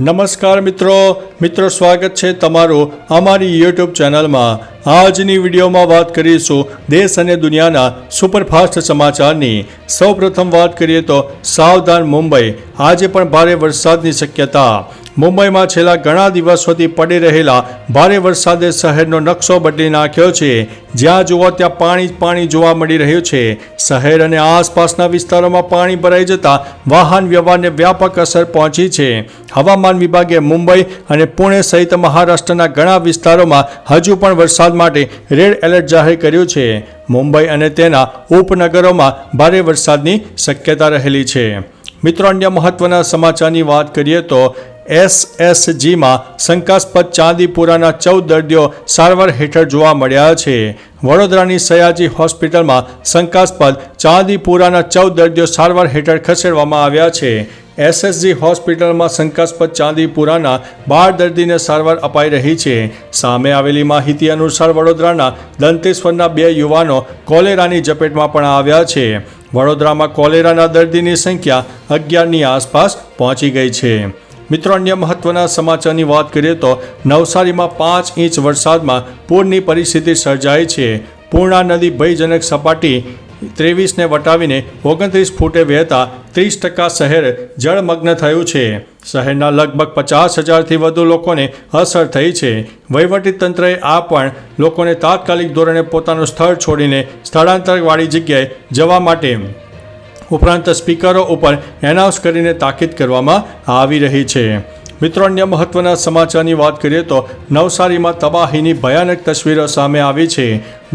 નમસ્કાર મિત્રો સ્વાગત છે તમારું અમારી યુટ્યુબ ચેનલમાં। આજની વિડીયોમાં વાત કરીશું દેશ અને દુનિયાના સુપરફાસ્ટ સમાચારની। સૌપ્રથમ વાત કરીએ તો સાવધાન મુંબઈ, આજે પણ ભારે વરસાદની શક્યતા। મુંબઈમાં છેલ્લા ઘણા દિવસોથી પડી રહેલા ભારે વરસાદે શહેરનો નકશો બદલી નાખ્યો છે। જ્યાં જુઓ ત્યાં પાણી જ પાણી જોવા મળી રહ્યું છે। શહેર અને આસપાસના વિસ્તારોમાં પાણી ભરાઈ જતા વાહન વ્યવહારને વ્યાપક અસર પહોંચી છે। હવામાન વિભાગે મુંબઈ અને પુણે સહિત મહારાષ્ટ્રના ઘણા વિસ્તારોમાં હજુ પણ વરસાદ માટે રેડ એલર્ટ જાહેર કર્યું છે। મુંબઈ અને તેના ઉપનગરોમાં ભારે વરસાદની શક્યતા રહેલી છે। મિત્રો, અન્ય મહત્વના સમાચારની વાત કરીએ તો એસએસજીમાં શંકાસ્પદ ચાંદીપુરાના 14 દર્દીઓ સારવાર હેઠળ જોવા મળ્યા છે। વડોદરાની સયાજી હોસ્પિટલમાં શંકાસ્પદ ચાંદીપુરાના 14 દર્દીઓ સારવાર હેઠળ ખસેડવામાં આવ્યા છે। એસએસજી હોસ્પિટલમાં શંકાસ્પદ ચાંદીપુરાના 12 દર્દીને સારવાર અપાઈ રહી છે। સામે આવેલી માહિતી અનુસાર વડોદરાના દંતેશ્વરના 2 યુવાનો કોલેરાની ઝપેટમાં પણ આવ્યા છે। વડોદરામાં કોલેરાના દર્દીની સંખ્યા 11ની આસપાસ પહોંચી ગઈ છે। મિત્રો, અન્ય મહત્વના સમાચારની વાત કરીએ તો નવસારીમાં 5 ઇંચ વરસાદમાં પૂરની પરિસ્થિતિ સર્જાઈ છે। પૂર્ણા નદી ભયજનક સપાટી 23ને વટાવીને 29 ફૂટે વહેતા 30% શહેર જળમગ્ન થયું છે। શહેરના લગભગ 50,000થી વધુ લોકોને અસર થઈ છે। વહીવટીતંત્રએ આ પણ લોકોને તાત્કાલિક ધોરણે પોતાનું સ્થળ છોડીને સ્થળાંતરવાળી જગ્યાએ જવા માટે ઉપરાંત સ્પીકરો ઉપર એનાઉન્સ કરીને તાકીદ કરવામાં આવી રહી છે। મિત્રો, અન્ય મહત્વના સમાચારની વાત કરીએ તો નવસારીમાં તબાહીની ભયાનક તસવીરો સામે આવી છે।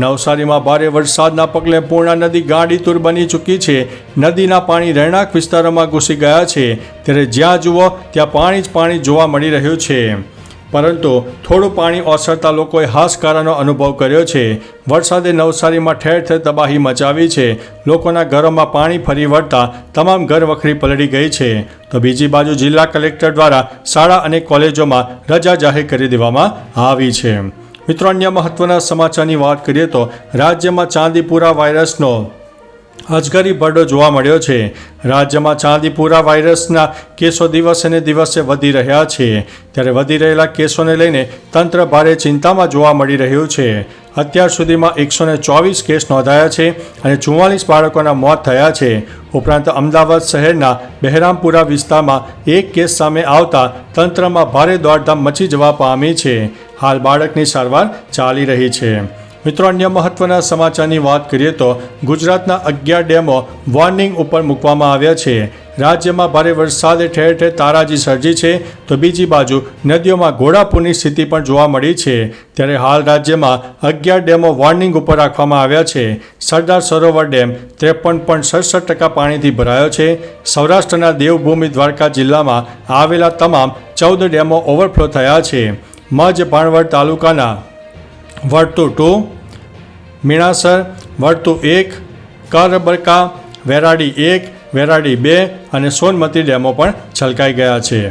નવસારીમાં ભારે વરસાદના પગલે પૂર્ણા નદી ગાંડીતુર બની ચૂકી છે। નદીના પાણી રહેણાંક વિસ્તારોમાં ઘૂસી ગયા છે, ત્યારે જ્યાં જુઓ ત્યાં પાણી જ પાણી જોવા મળી રહ્યું છે। પરંતુ થોડું પાણી ઓસરતા લોકોએ હાશકારાનો અનુભવ કર્યો છે। વરસાદે નવસારીમાં ઠેર ઠેર તબાહી મચાવી છે। લોકોના ઘરોમાં પાણી ફરી વળતા તમામ ઘર વખરી પલળી ગઈ છે। તો બીજી બાજુ જિલ્લા કલેક્ટર દ્વારા શાળા અને કોલેજોમાં રજા જાહેર કરી દેવામાં આવી છે। મિત્રો, અન્ય મહત્વના સમાચારની વાત કરીએ તો રાજ્યમાં ચાંદીપુરા વાયરસનો અજગરી ભરડો જોવા મળ્યો છે। રાજ્યમાં ચાંદીપુરા વાયરસના કેસો દિવસે ને દિવસે વધી રહ્યા છે, ત્યારે વધી રહેલા કેસોને લઈને તંત્ર ભારે ચિંતામાં જોવા મળી રહ્યું છે। અત્યાર સુધીમાં 124 કેસ નોંધાયા છે અને 44 બાળકોના મોત થયા છે। ઉપરાંત અમદાવાદ શહેરના બહેરામપુરા વિસ્તારમાં 1 કેસ સામે આવતા તંત્રમાં ભારે દોડધામ મચી જવા પામી છે। હાલ બાળકની સારવાર ચાલી રહી છે। મિત્રો, અન્ય મહત્વના સમાચારની વાત કરીએ તો ગુજરાતના 11 ડેમો વોર્નિંગ ઉપર મૂકવામાં આવ્યા છે। રાજ્યમાં ભારે વરસાદે ઠેર ઠેર તારાજી સર્જી છે, તો બીજી બાજુ નદીઓમાં ઘોડાપૂરની સ્થિતિ પણ જોવા મળી છે। ત્યારે હાલ રાજ્યમાં 11 ડેમો વોર્નિંગ ઉપર રાખવામાં આવ્યા છે। સરદાર સરોવર ડેમ 53.67% પાણીથી ભરાયો છે। સૌરાષ્ટ્રના દેવભૂમિ દ્વારકા જિલ્લામાં આવેલા તમામ 14 ડેમો ઓવરફ્લો થયા છે। મજ ભાણવડ તાલુકાના વર્તુ 2, મીણાસર, વર્તુ 1, કરબરકા, વેરાડી 1, વેરાડી 2 અને સોનમતી ડેમો પણ છલકાઈ ગયા છે।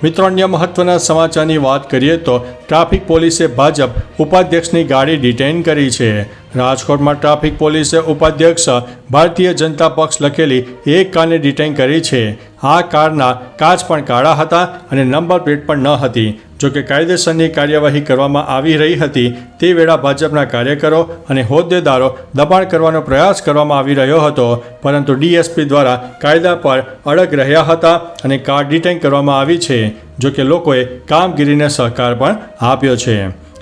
મિત્રો, અન્ય મહત્વના સમાચારની વાત કરીએ તો ટ્રાફિક પોલીસે ભાજપ ઉપાધ્યક્ષની ગાડી ડિટેઇન કરી છે। રાજકોટમાં ટ્રાફિક પોલીસે ઉપાધ્યક્ષ ભારતીય જનતા પક્ષ લખેલી એક કારને ડિટેઇન કરી છે। આ કારના કાચ પણ કાળા હતા અને નંબર પ્લેટ પણ ન હતી। જોકે કાયદેસરની કાર્યવાહી કરવામાં આવી રહી હતી તે વેળા ભાજપના કાર્યકરો અને હોદ્દેદારો દબાણ કરવાનો પ્રયાસ કરવામાં આવી રહ્યો હતો, પરંતુ ડીએસપી દ્વારા કાયદા પર અડગ રહ્યા હતા અને કાર ડિટેઇન કરવામાં આવી છે। જોકે લોકોએ કામગીરીને સહકાર પણ આપ્યો છે।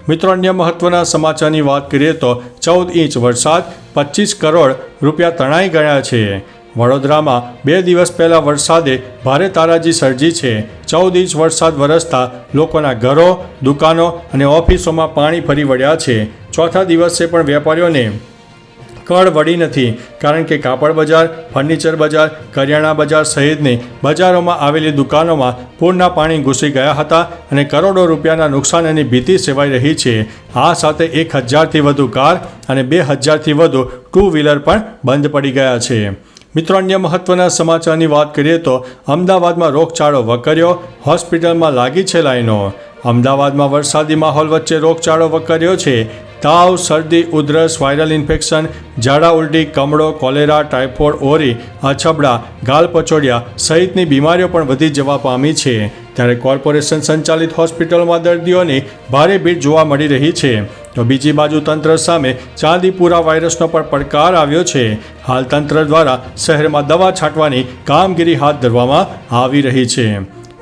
મિત્રો, અન્ય મહત્વના સમાચારની વાત કરીએ તો 14 ઇંચ વરસાદ, 25 કરોડ રૂપિયા તણાઈ ગયા છે। વડોદરામાં 2 દિવસ પહેલા વરસાદે ભારે તારાજી સર્જી છે। 14 ઇંચ વરસાદ વરસતા લોકોના ઘરો, દુકાનો અને ઓફિસોમાં પાણી ફરી વળ્યા છે। ચોથા દિવસે પણ વેપારીઓને કળ વળી નથી, કારણ કે કાપડ બજાર, ફર્નિચર બજાર, કરિયાણા બજાર સહિતની બજારોમાં આવેલી દુકાનોમાં પૂરના પાણી ઘૂસી ગયા હતા અને કરોડો રૂપિયાના નુકસાનની ભીતિ સેવાઈ રહી છે। આ સાથે 1,000થી વધુ કાર અને 2,000થી વધુ 2 વ્હીલર પણ બંધ પડી ગયા છે। મિત્રો, અન્ય મહત્વના સમાચારની વાત કરીએ તો અમદાવાદમાં રોગચાળો વકર્યો, હોસ્પિટલમાં લાગી છે લાઈનો। અમદાવાદમાં વરસાદી માહોલ વચ્ચે રોગચાળો વકર્યો છે। તાવ, શરદી, ઉધરસ, વાયરલ ઇન્ફેક્શન, ઝાડા ઉલટી, કમળો, કોલેરા, ટાઇફોઇડ, ઓરી, અછબડા, ગાલપચોડિયા સહિતની બીમારીઓ પણ વધી જવા પામી છે। ત્યારે કોર્પોરેશન સંચાલિત હોસ્પિટલમાં દર્દીઓની ભારે ભીડ જોવા મળી રહી છે. તો બીજી બાજુ તંત્ર સામે ચાંદીપુરા વાયરસનો પણ પડકાર આવ્યો છે. હાલ તંત્ર દ્વારા શહેરમાં દવા છાંટવાની કામગીરી હાથ ધરવામાં આવી રહી છે.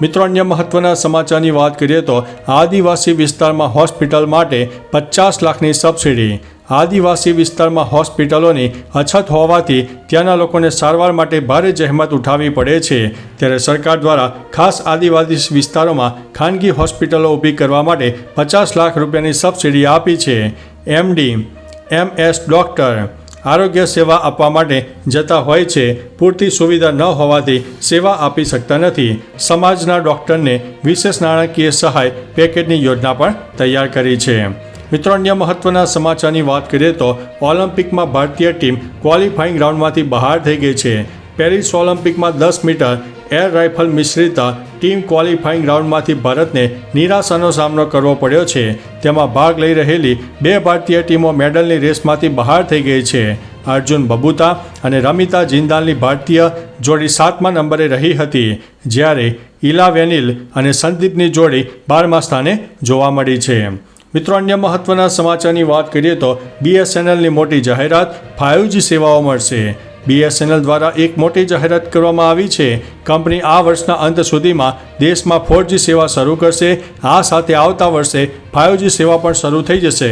મિત્રો, અન્ય મહત્વના સમાચારની વાત કરીએ તો આદિવાસી વિસ્તારમાં હોસ્પિટલ માટે 50 લાખની સબસિડી. આદિવાસી વિસ્તારમાં હોસ્પિટલોની અછત હોવાથી ત્યાંના લોકોને સારવાર માટે ભારે જહેમત ઉઠાવવી પડે છે. ત્યારે સરકાર દ્વારા ખાસ આદિવાસી વિસ્તારોમાં ખાનગી હોસ્પિટલો ઊભી કરવા માટે 50 લાખ રૂપિયાની સબસિડી આપી છે. MD, MS ડૉક્ટર આરોગ્ય સેવા આપવા માટે જતા હોય છે. પૂરતી સુવિધા ન હોવાથી સેવા આપી શકતા નથી. સમાજના ડૉક્ટરને વિશેષ નાણાકીય સહાય પેકેજની યોજના પણ તૈયાર કરી છે. મિત્રો, અન્ય મહત્વના સમાચારની વાત કરીએ તો ઓલિમ્પિકમાં ભારતીય ટીમ ક્વોલિફાઇંગ રાઉન્ડમાંથી બહાર થઈ ગઈ છે. પેરિસ ઓલિમ્પિકમાં 10 મીટર એર રાઇફલ મિશ્રિત ટીમ ક્વોલિફાઇંગ રાઉન્ડમાંથી ભારતને નિરાશાનો સામનો કરવો પડ્યો છે. તેમાં ભાગ લઈ રહેલી 2 ભારતીય ટીમો મેડલની રેસમાંથી બહાર થઈ ગઈ છે. અર્જુન બબુતા અને રમિતા જિંદાલની ભારતીય જોડી 7મા નંબરે રહી હતી, જ્યારે ઇલા વેનિલ અને સંદીપની જોડી 12મા સ્થાને જોવા મળી છે. મિત્રો, અન્ય મહત્વના સમાચારની વાત કરીએ તો BSNLની મોટી જાહેરાત, 5G સેવાઓ મળશે. BSNL દ્વારા એક મોટી જાહેરાત કરવામાં આવી છે. કંપની આ વર્ષના અંત સુધીમાં દેશમાં 4G સેવા શરૂ કરશે. આ સાથે આવતા વર્ષે 5G સેવા પણ શરૂ થઈ જશે.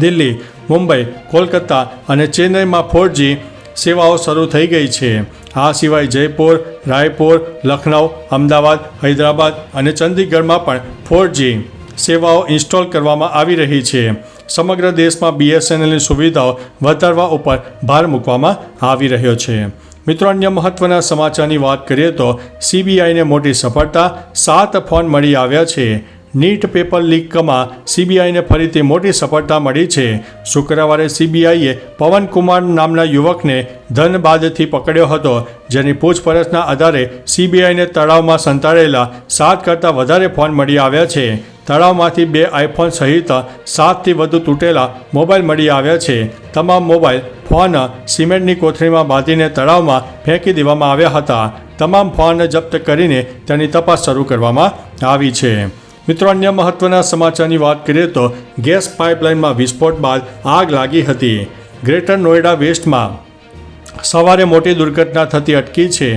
દિલ્હી, મુંબઈ, કોલકાતા અને ચેન્નઈમાં 4G સેવાઓ શરૂ થઈ ગઈ છે. આ સિવાય જયપુર, રાયપુર, લખનઉ, અમદાવાદ, હૈદરાબાદ અને ચંદીગઢમાં પણ 4G સેવાઓ ઇન્સ્ટોલ કરવામાં આવી રહી છે. સમગ્ર દેશમાં BSNLની સુવિધાઓ વધારવા ઉપર ભાર મૂકવામાં આવી રહ્યો છે. મિત્રો, અન્ય મહત્વના સમાચારની વાત કરીએ તો CBIને મોટી સફળતા, 7 ફોન મળી આવ્યા છે. નીટ પેપર લીકમાં CBIને ફરીથી મોટી સફળતા મળી છે. શુક્રવારે CBIએ પવનકુમાર નામના યુવકને ધનબાદથી પકડ્યો હતો, જેની પૂછપરછના આધારે CBIને તળાવમાં સંતાડેલા 7 કરતાં વધારે ફોન મળી આવ્યા છે. તળાવમાંથી 2 આઈફોન સહિત 7થી વધુ તૂટેલા મોબાઈલ મળી આવ્યા છે. તમામ મોબાઈલ ફોન સિમેન્ટની કોથળીમાં બાંધીને તળાવમાં ફેંકી દેવામાં આવ્યા હતા. તમામ ફોન જપ્ત કરીને તેની તપાસ શરૂ કરવામાં આવી છે. મિત્રો, અન્ય મહત્વના સમાચારની વાત કરીએ તો ગેસ પાઇપલાઇનમાં વિસ્ફોટ બાદ આગ લાગી હતી. ગ્રેટર નોઈડા વેસ્ટમાં સવારે મોટી દુર્ઘટના થતી અટકી છે.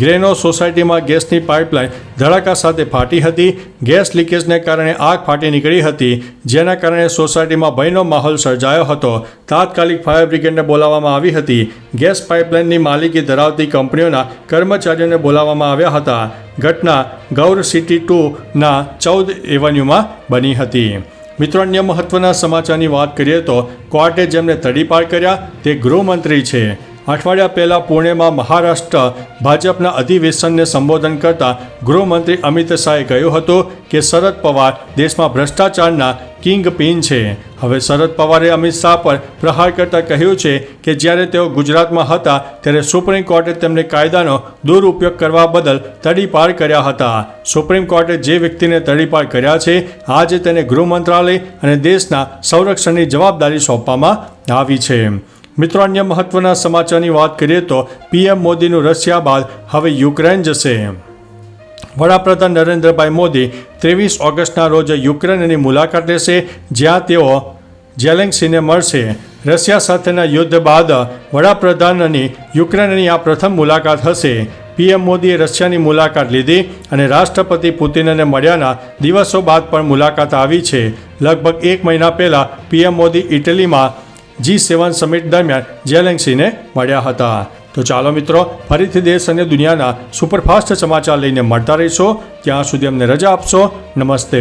ગ્રેનો સોસાયટીમાં ગેસની પાઇપલાઇન ધડાકા સાથે ફાટી હતી. ગેસ લીકેજને કારણે આગ ફાટી નીકળી હતી, જેના કારણે સોસાયટીમાં ભયનો માહોલ સર્જાયો હતો. તાત્કાલિક ફાયર બ્રિગેડને બોલાવવામાં આવી હતી. ગેસ પાઇપલાઇનની માલિકી ધરાવતી કંપનીઓના કર્મચારીઓને બોલાવવામાં આવ્યા હતા. ઘટના ગૌર સિટી 2ના 14 એવન્યુમાં બની હતી. મિત્રો, અન્ય મહત્વના સમાચારની વાત કરીએ તો કોર્ટે જેમને તડીપાર કર્યા તે ગૃહમંત્રી છે. અઠવાડિયા પહેલાં પુણેમાં મહારાષ્ટ્ર ભાજપના અધિવેશનને સંબોધન કરતા ગૃહમંત્રી અમિત શાહે કહ્યું હતું કે શરદ પવાર દેશમાં ભ્રષ્ટાચારના કિંગ પિન છે. હવે શરદ પવારે અમિત શાહ પર પ્રહાર કરતા કહ્યું છે કે જ્યારે તેઓ ગુજરાતમાં હતા ત્યારે સુપ્રીમ કોર્ટે તેમને કાયદાનો દુરુપયોગ કરવા બદલ તડીપાર કર્યા હતા. સુપ્રીમ કોર્ટે જે વ્યક્તિને તડીપાર કર્યા છે, આજે તેને ગૃહ મંત્રાલય અને દેશના સંરક્ષણની જવાબદારી સોંપવામાં આવી છે. મિત્રો, અન્ય મહત્વના સમાચારની વાત કરીએ તો PM મોદીનું રશિયા બાદ હવે યુક્રેન જશે. વડાપ્રધાન નરેન્દ્રભાઈ મોદી 23 ઓગસ્ટના રોજ યુક્રેનની મુલાકાત લેશે, જ્યાં તેઓ ઝેલેન્સ્કીને મળશે. રશિયા સાથેના યુદ્ધ બાદ વડાપ્રધાનની યુક્રેનની આ પ્રથમ મુલાકાત હશે. PM મોદીએ રશિયાની મુલાકાત લીધી અને રાષ્ટ્રપતિ પુતિનને મળ્યાના દિવસો બાદ પણ મુલાકાત આવી છે. લગભગ 1 મહિના પહેલાં PM મોદી ઇટલીમાં G7 સમિટ દરમિયાન ઝેલેન્સ્કીને મળ્યા હતા. તો ચાલો મિત્રો, ફરીથી દેશ અને દુનિયાના સુપરફાસ્ટ સમાચાર લઈને મળતા રહીશો. ત્યાં સુધી અમને રજા આપશો. નમસ્તે.